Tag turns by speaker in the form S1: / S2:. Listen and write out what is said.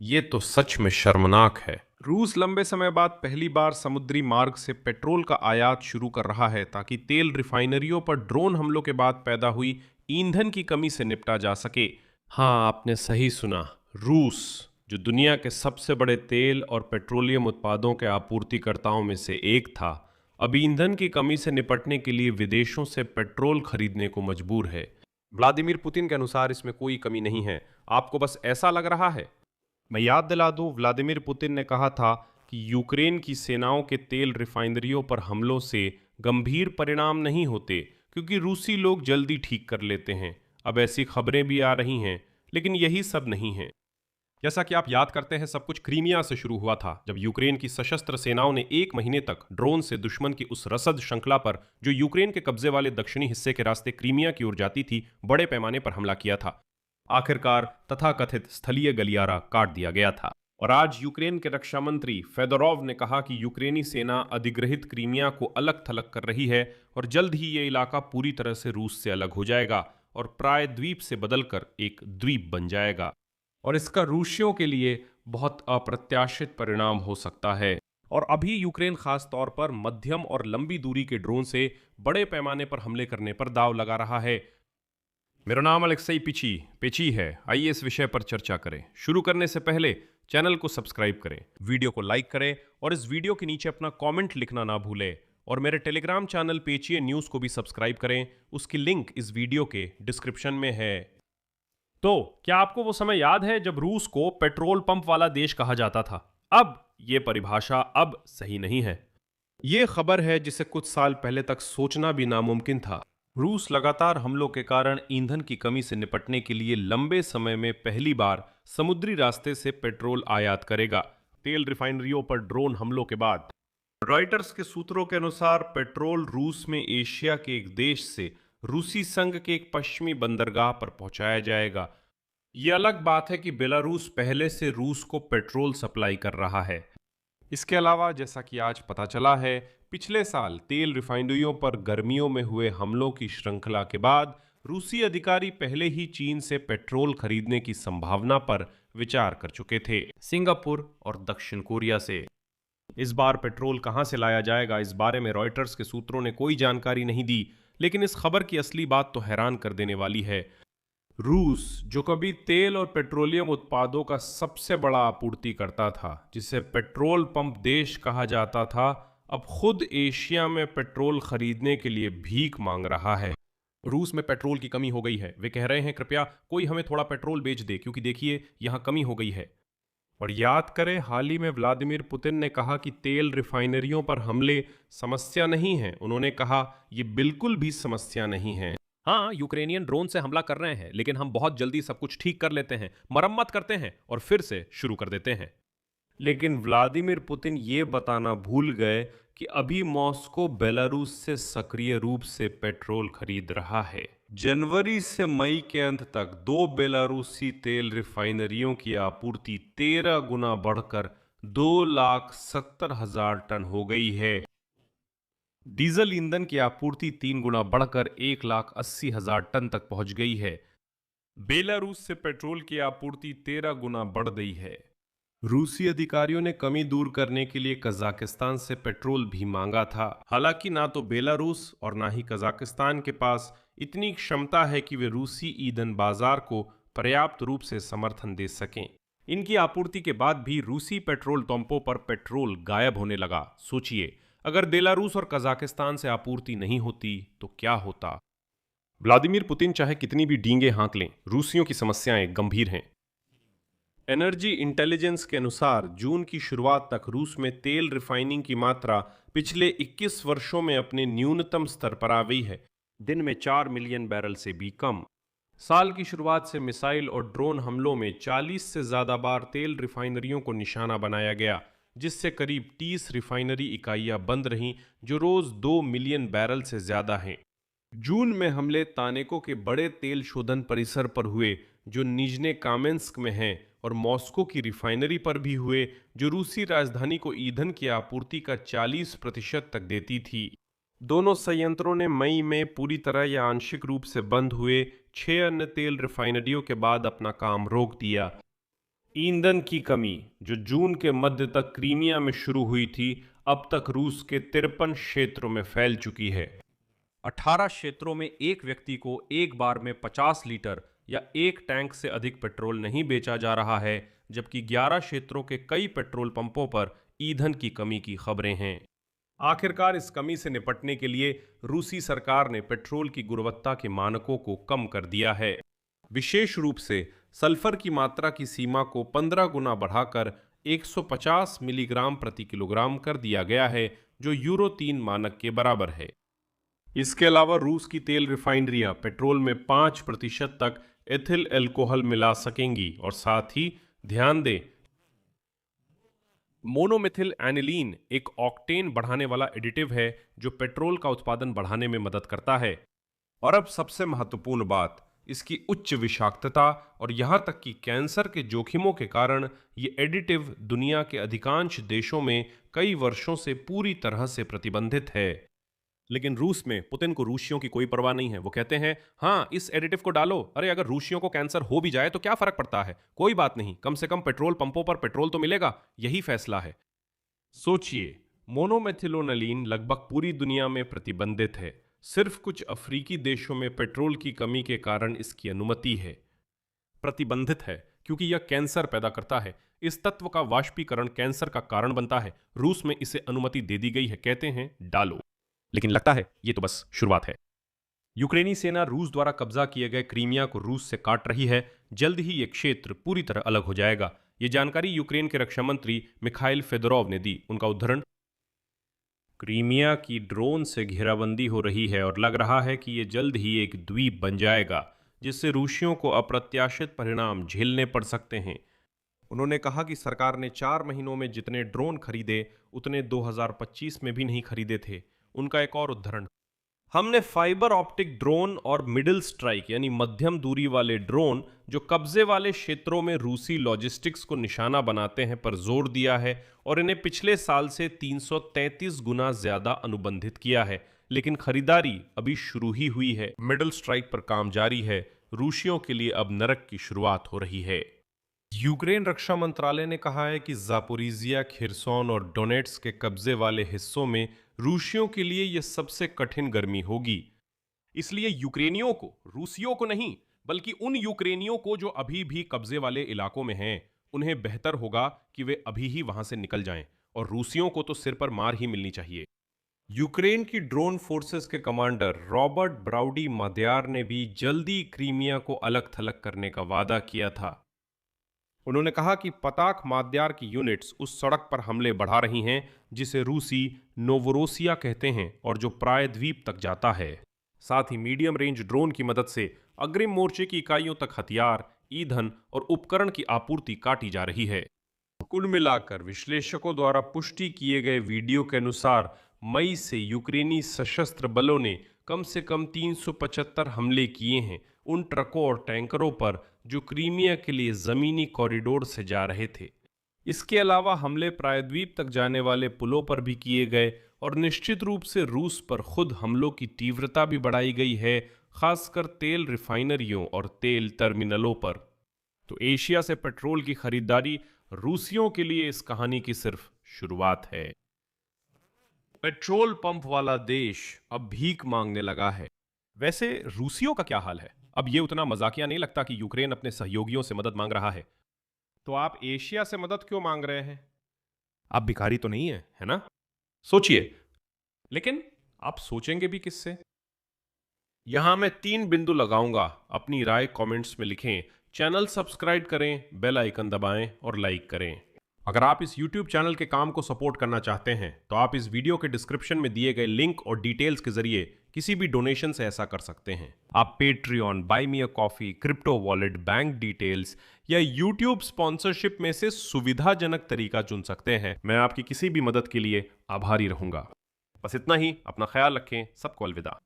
S1: ये तो सच में शर्मनाक है।
S2: रूस लंबे समय बाद पहली बार समुद्री मार्ग से पेट्रोल का आयात शुरू कर रहा है ताकि तेल रिफाइनरियों पर ड्रोन हमलों के बाद पैदा हुई ईंधन की कमी से निपटा जा सके।
S1: हाँ, आपने सही सुना। रूस, जो दुनिया के सबसे बड़े तेल और पेट्रोलियम उत्पादों के आपूर्तिकर्ताओं में से एक था, अब ईंधन की कमी से निपटने के लिए विदेशों से पेट्रोल खरीदने को मजबूर है।
S2: व्लादिमीर पुतिन के अनुसार इसमें कोई कमी नहीं है, आपको बस ऐसा लग रहा है। मैं याद दिला दूं, व्लादिमीर पुतिन ने कहा था कि यूक्रेन की सेनाओं के तेल रिफाइनरियों पर हमलों से गंभीर परिणाम नहीं होते क्योंकि रूसी लोग जल्दी ठीक कर लेते हैं। अब ऐसी खबरें भी आ रही हैं, लेकिन यही सब नहीं है। जैसा कि आप याद करते हैं, सब कुछ क्रीमिया से शुरू हुआ था, जब यूक्रेन की सशस्त्र सेनाओं ने 1 महीने तक ड्रोन से दुश्मन की उस रसद श्रृंखला पर, जो यूक्रेन के कब्जे वाले दक्षिणी हिस्से के रास्ते क्रीमिया की ओर जाती थी, बड़े पैमाने पर हमला किया था। आखिरकार तथाकथित स्थलीय गलियारा काट दिया गया था। और आज यूक्रेन के रक्षा मंत्री फेदोरोव ने कहा कि यूक्रेनी सेना अधिग्रहित क्रीमिया को अलग थलग कर रही है और जल्द ही ये इलाका पूरी तरह से रूस से अलग हो जाएगा और प्राय द्वीप से बदलकर एक द्वीप बन जाएगा। और इसका रूसियों के लिए बहुत अप्रत्याशित परिणाम हो सकता है। और अभी यूक्रेन खास तौर पर मध्यम और लंबी दूरी के ड्रोन से बड़े पैमाने पर हमले करने पर दांव लगा रहा है। मेरा नाम अलेक्सई पेची है। आइए इस विषय पर चर्चा करें। शुरू करने से पहले चैनल को सब्सक्राइब करें, वीडियो को लाइक करें और इस वीडियो के नीचे अपना कमेंट लिखना ना भूलें। और मेरे टेलीग्राम चैनल पेचिए न्यूज़ को भी सब्सक्राइब करें, उसकी लिंक इस वीडियो के डिस्क्रिप्शन में है। तो क्या आपको वो समय याद है जब रूस को पेट्रोल पंप वाला देश कहा जाता था? अब ये परिभाषा अब सही नहीं है। ये खबर है जिसे कुछ साल पहले तक सोचना भी नामुमकिन था। रूस लगातार हमलों के कारण ईंधन की कमी से निपटने के लिए लंबे समय में पहली बार समुद्री रास्ते से पेट्रोल आयात करेगा, तेल रिफाइनरियों पर ड्रोन हमलों के बाद। रॉयटर्स के सूत्रों के अनुसार पेट्रोल रूस में एशिया के एक देश से रूसी संघ के एक पश्चिमी बंदरगाह पर पहुंचाया जाएगा। यह अलग बात है कि बेलारूस पहले से रूस को पेट्रोल सप्लाई कर रहा है। इसके अलावा जैसा कि आज पता चला है, पिछले साल तेल रिफाइनरियों पर गर्मियों में हुए हमलों की श्रृंखला के बाद रूसी अधिकारी पहले ही चीन से पेट्रोल खरीदने की संभावना पर विचार कर चुके थे, सिंगापुर और दक्षिण कोरिया से। इस बार पेट्रोल कहां से लाया जाएगा, इस बारे में रॉयटर्स के सूत्रों ने कोई जानकारी नहीं दी, लेकिन इस खबर की असली बात तो हैरान कर देने वाली है। रूस, जो कभी तेल और पेट्रोलियम उत्पादों का सबसे बड़ा आपूर्तिकर्ता था, जिसे पेट्रोल पंप देश कहा जाता था, अब खुद एशिया में पेट्रोल खरीदने के लिए भीख मांग रहा है। रूस में पेट्रोल की कमी हो गई है। वे कह रहे हैं, कृपया कोई हमें थोड़ा पेट्रोल बेच दे, क्योंकि देखिए यहाँ कमी हो गई है। और याद करें, हाल ही में व्लादिमीर पुतिन ने कहा कि तेल रिफाइनरियों पर हमले समस्या नहीं है। उन्होंने कहा, ये बिल्कुल भी समस्या नहीं है। हाँ, यूक्रेनियन ड्रोन से हमला कर रहे हैं, लेकिन हम बहुत जल्दी सब कुछ ठीक कर लेते हैं, मरम्मत करते हैं और फिर से शुरू कर देते हैं। लेकिन व्लादिमीर पुतिन ये बताना भूल गए कि अभी मॉस्को बेलारूस से सक्रिय रूप से पेट्रोल खरीद रहा है। जनवरी से मई के अंत तक 2 बेलारूसी तेल रिफाइनरियों की आपूर्ति 13 गुना बढ़कर 2,70,000 टन हो गई है। डीजल ईंधन की आपूर्ति 3 गुना बढ़कर 1,80,000 टन तक पहुंच गई है। बेलारूस से पेट्रोल की आपूर्ति 13 गुना बढ़ गई है। रूसी अधिकारियों ने कमी दूर करने के लिए कजाकिस्तान से पेट्रोल भी मांगा था। हालांकि ना तो बेलारूस और ना ही कजाकिस्तान के पास इतनी क्षमता है कि वे रूसी ईंधन बाजार को पर्याप्त रूप से समर्थन दे सकें। इनकी आपूर्ति के बाद भी रूसी पेट्रोल पंपों पर पेट्रोल गायब होने लगा। सोचिए, अगर बेलारूस और कजाकिस्तान से आपूर्ति नहीं होती तो क्या होता। व्लादिमीर पुतिन चाहे कितनी भी डींगे हाँक लें, रूसियों की समस्याएं गंभीर हैं। एनर्जी इंटेलिजेंस के अनुसार जून की शुरुआत तक रूस में तेल रिफाइनिंग की मात्रा पिछले 21 वर्षों में अपने न्यूनतम स्तर पर आ गई है, दिन में 4 मिलियन बैरल से भी कम। साल की शुरुआत से मिसाइल और ड्रोन हमलों में 40 से ज़्यादा बार तेल रिफाइनरियों को निशाना बनाया गया, जिससे करीब 30 रिफाइनरी इकाइयाँ बंद रहीं, जो रोज़ 2 मिलियन बैरल से ज़्यादा हैं। जून में हमले तानेको के बड़े तेल शोधन परिसर पर हुए, जो निजने कामेंस्क में हैं, और मॉस्को की रिफाइनरी पर भी हुए, जो रूसी राजधानी को ईंधन की आपूर्ति का 40% तक देती थी। दोनों संयंत्रों ने मई में पूरी तरह या आंशिक रूप से बंद हुए 6 अन्य तेल रिफाइनरियों के बाद अपना काम रोक दिया।
S1: ईंधन की कमी जो जून के मध्य तक क्रीमिया में शुरू हुई थी, अब तक रूस के 53 क्षेत्रों में फैल चुकी है।
S2: 18 क्षेत्रों में एक व्यक्ति को एक बार में 50 लीटर या एक टैंक से अधिक पेट्रोल नहीं बेचा जा रहा है, जबकि 11 क्षेत्रों के कई पेट्रोल पंपों पर ईंधन की कमी की खबरें हैं। आखिरकार इस कमी से निपटने के लिए रूसी सरकार ने पेट्रोल की गुणवत्ता के मानकों को कम कर दिया है। विशेष रूप से सल्फर की मात्रा की सीमा को 15 गुना बढ़ाकर 150 मिलीग्राम प्रति किलोग्राम कर दिया गया है, जो यूरो 3 मानक के बराबर है। इसके अलावा रूस की तेल रिफाइनरियां पेट्रोल में 5% तक एथिल अल्कोहल मिला सकेंगी और साथ ही ध्यान दें, मोनोमिथिल एनिलीन एक ऑक्टेन बढ़ाने वाला एडिटिव है जो पेट्रोल का उत्पादन बढ़ाने में मदद करता है। और अब सबसे महत्वपूर्ण बात, इसकी उच्च विषाक्तता और यहां तक कि कैंसर के जोखिमों के कारण ये एडिटिव दुनिया के अधिकांश देशों में कई वर्षों से पूरी तरह से प्रतिबंधित है। लेकिन रूस में पुतिन को रूसियों की कोई परवाह नहीं है। वो कहते हैं, हाँ इस एडिटिव को डालो, अरे अगर रूसियों को कैंसर हो भी जाए तो क्या फर्क पड़ता है, कोई बात नहीं, कम से कम पेट्रोल पंपों पर पेट्रोल तो मिलेगा, यही फैसला है। सोचिए, मोनोमेथिलोनिलीन लगभग पूरी दुनिया में प्रतिबंधित है, सिर्फ कुछ अफ्रीकी देशों में पेट्रोल की कमी के कारण इसकी अनुमति है। प्रतिबंधित है क्योंकि यह कैंसर पैदा करता है। इस तत्व का वाष्पीकरण कैंसर का कारण बनता है। रूस में इसे अनुमति दे दी गई है, कहते हैं डालो। लेकिन लगता है ये तो बस शुरुआत है। यूक्रेनी सेना रूस द्वारा कब्जा किए गए क्रीमिया को रूस से काट रही है। जल्द ही ये क्षेत्र पूरी तरह अलग हो जाएगा। ये जानकारी यूक्रेन के रक्षा मंत्री मिखाइल फेदोरोव ने दी। उनका उद्धरण, क्रीमिया की ड्रोन से घेराबंदी हो रही है और लग रहा है कि ये जल्द ही एक द्वीप बन जाएगा, जिससे रूसियों को अप्रत्याशित परिणाम झेलने पड़ सकते हैं। उन्होंने कहा कि सरकार ने 4 महीनों में जितने ड्रोन खरीदे उतने 2025 में भी नहीं खरीदे थे। उनका एक और उदाहरण, हमने फाइबर ऑप्टिक ड्रोन और मिडिल स्ट्राइक यानी मध्यम दूरी वाले ड्रोन जो कब्जे वाले क्षेत्रों में रूसी लॉजिस्टिक्स को निशाना बनाते हैं पर जोर दिया है और इन्हें पिछले साल से 333 गुना ज्यादा अनुबंधित किया है। लेकिन खरीदारी अभी शुरू ही हुई है। मिडिल स्ट्राइक पर काम जारी है। रूसियों के लिए अब नरक की शुरुआत हो रही है। यूक्रेन रक्षा मंत्रालय ने कहा है कि जापोरिजिया, खिरसोन और डोनेट्स्क के कब्जे वाले हिस्सों में रूसियों के लिए यह सबसे कठिन गर्मी होगी। इसलिए यूक्रेनियों को, रूसियों को नहीं, बल्कि उन यूक्रेनियों को जो अभी भी कब्जे वाले इलाकों में हैं, उन्हें बेहतर होगा कि वे अभी ही वहां से निकल जाएं और रूसियों को तो सिर पर मार ही मिलनी चाहिए। यूक्रेन की ड्रोन फोर्सेस के कमांडर रॉबर्ट ब्राउडी माद्यार ने भी जल्दी क्रीमिया को अलग थलग करने का वादा किया था। उन्होंने कहा कि पताक माद्यार की यूनिट्स उस सड़क पर हमले बढ़ा रही हैं जिसे रूसी नोवोरोसिया कहते हैं और जो प्रायद्वीप तक जाता है। साथ ही मीडियम रेंज ड्रोन की मदद से अग्रिम मोर्चे की इकाइयों तक हथियार, ईंधन और उपकरण की आपूर्ति काटी जा रही है। कुल मिलाकर विश्लेषकों द्वारा पुष्टि किए गए वीडियो के अनुसार मई से यूक्रेनी सशस्त्र बलों ने कम से कम 375 हमले किए हैं उन ट्रकों और टैंकरों पर जो क्रीमिया के लिए जमीनी कॉरिडोर से जा रहे थे। इसके अलावा हमले प्रायद्वीप तक जाने वाले पुलों पर भी किए गए और निश्चित रूप से रूस पर खुद हमलों की तीव्रता भी बढ़ाई गई है, खासकर तेल रिफाइनरियों और तेल टर्मिनलों पर। तो एशिया से पेट्रोल की खरीदारी रूसियों के लिए इस कहानी की सिर्फ शुरुआत है। पेट्रोल पंप वाला देश अब भीख मांगने लगा है। वैसे रूसियों का क्या हाल है? अब ये उतना मजाकिया नहीं लगता कि यूक्रेन अपने सहयोगियों से मदद मांग रहा है। तो आप एशिया से मदद क्यों मांग रहे हैं? आप भिखारी तो नहीं है ना? सोचिए। लेकिन आप सोचेंगे भी किससे? यहां मैं 3 बिंदु लगाऊंगा, अपनी राय कमेंट्स में लिखें, चैनल सब्सक्राइब करें, बेल आइकन दबाएं और लाइक करें। अगर आप इस YouTube चैनल के काम को सपोर्ट करना चाहते हैं तो आप इस वीडियो के डिस्क्रिप्शन में दिए गए लिंक और डिटेल्स के जरिए किसी भी डोनेशन से ऐसा कर सकते हैं। आप Patreon, buy me a coffee, crypto wallet, bank details या YouTube स्पॉन्सरशिप में से सुविधाजनक तरीका चुन सकते हैं। मैं आपकी किसी भी मदद के लिए आभारी रहूंगा। बस इतना ही। अपना ख्याल रखें। सबको अलविदा।